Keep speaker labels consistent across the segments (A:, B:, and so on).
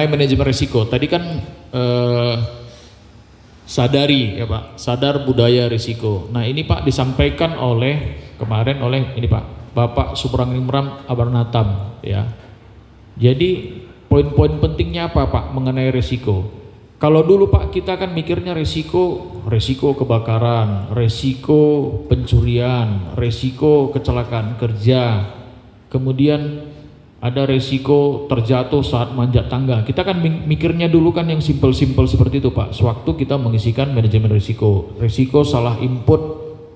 A: manajemen risiko tadi kan sadari ya Pak, sadar budaya risiko. Nah ini Pak disampaikan kemarin oleh ini Pak, Bapak Subraningrum Abarnatam ya. Jadi poin-poin pentingnya apa Pak mengenai risiko? Kalau dulu Pak kita kan mikirnya risiko kebakaran, risiko pencurian, risiko kecelakaan kerja, kemudian ada resiko terjatuh saat manjat tangga. Kita kan mikirnya dulu kan yang simpel-simpel seperti itu Pak. Sewaktu kita mengisikan manajemen risiko salah input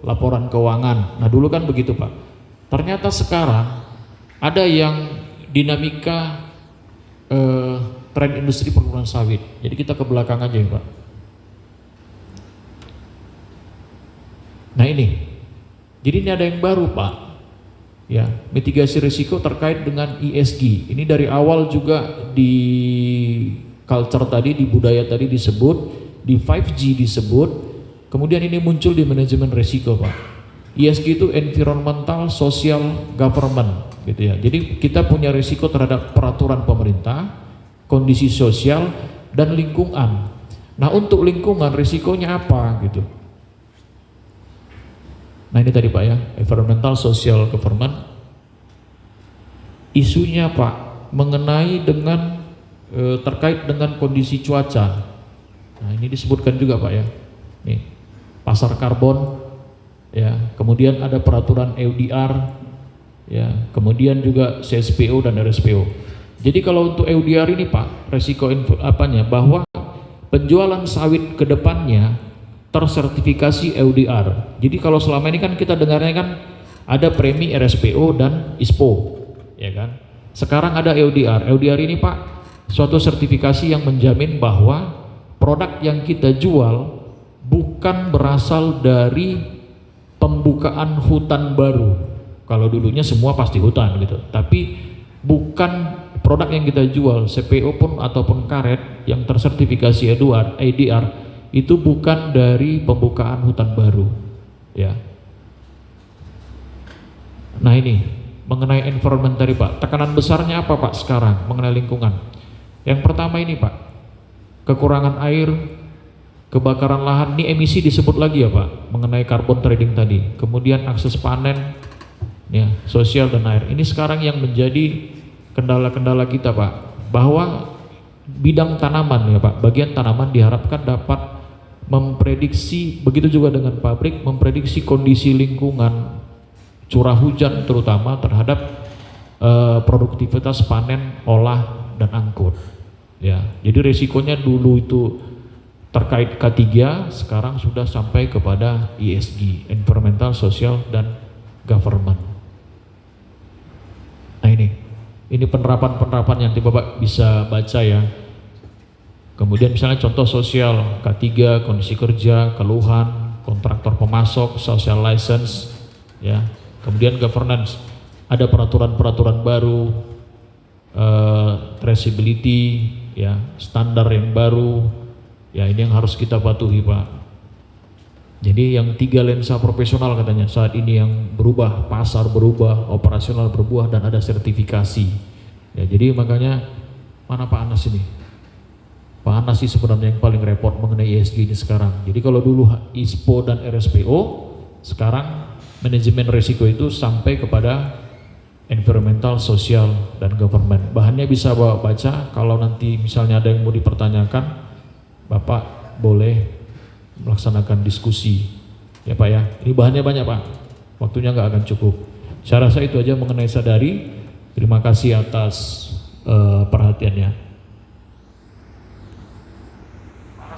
A: laporan keuangan. Nah dulu kan begitu Pak. Ternyata sekarang ada yang dinamika tren industri perkebunan sawit. Jadi kita ke belakang aja ya Pak. Nah ini, jadi ini ada yang baru Pak. Ya, mitigasi risiko terkait dengan ESG. Ini dari awal juga di culture tadi, di budaya tadi disebut, di 5G disebut, kemudian ini muncul di manajemen risiko Pak. ESG itu environmental, social, government gitu ya. Jadi kita punya risiko terhadap peraturan pemerintah, kondisi sosial, dan lingkungan. Nah untuk lingkungan risikonya apa gitu. Nah ini tadi Pak ya, environmental, social, government. Isunya Pak, mengenai dengan terkait dengan kondisi cuaca. Nah ini disebutkan juga Pak ya. Nih, pasar karbon, ya, kemudian ada peraturan EUDR, ya, kemudian juga CSPO dan RSPO. Jadi kalau untuk EUDR ini Pak, resiko bahwa penjualan sawit ke depannya tersertifikasi EUDR. Jadi kalau selama ini kan kita dengarnya kan ada premi RSPO dan ISPO, ya kan. Sekarang ada EUDR. EUDR ini Pak suatu sertifikasi yang menjamin bahwa produk yang kita jual bukan berasal dari pembukaan hutan baru. Kalau dulunya semua pasti hutan gitu. Tapi bukan produk yang kita jual, CPO pun ataupun karet yang tersertifikasi EUDR itu bukan dari pembukaan hutan baru ya. Nah ini mengenai environment tadi Pak, tekanan besarnya apa Pak sekarang mengenai lingkungan? Yang pertama ini Pak, kekurangan air, kebakaran lahan, ini emisi disebut lagi ya Pak mengenai carbon trading tadi, kemudian akses panen ya, sosial dan air. Ini sekarang yang menjadi kendala-kendala kita Pak, bahwa bidang tanaman ya Pak, bagian tanaman diharapkan dapat memprediksi, begitu juga dengan pabrik, memprediksi kondisi lingkungan, curah hujan terutama terhadap produktivitas panen, olah, dan angkut ya. Jadi risikonya dulu itu terkait K3, sekarang sudah sampai kepada ESG, environmental, social, dan government. Nah ini penerapan-penerapan yang Bapak bisa baca ya. Kemudian misalnya contoh sosial, K3, kondisi kerja, keluhan, kontraktor pemasok, social license, ya. Kemudian governance, ada peraturan-peraturan baru, traceability, ya, standar yang baru, ya ini yang harus kita patuhi Pak. Jadi yang 3 lensa profesional katanya saat ini yang berubah, pasar berubah, operasional berubah, dan ada sertifikasi. Ya jadi makanya mana Pak Anas ini? Pak Anas sih sebenarnya yang paling repot mengenai ESG ini sekarang. Jadi kalau dulu ISPO dan RSPO, sekarang manajemen risiko itu sampai kepada environmental, social, dan government. Bahannya bisa Bapak baca, kalau nanti misalnya ada yang mau dipertanyakan, Bapak boleh melaksanakan diskusi. Ya Pak ya, ini bahannya banyak Pak, waktunya nggak akan cukup. Saya rasa itu aja mengenai sadari. Terima kasih atas perhatiannya.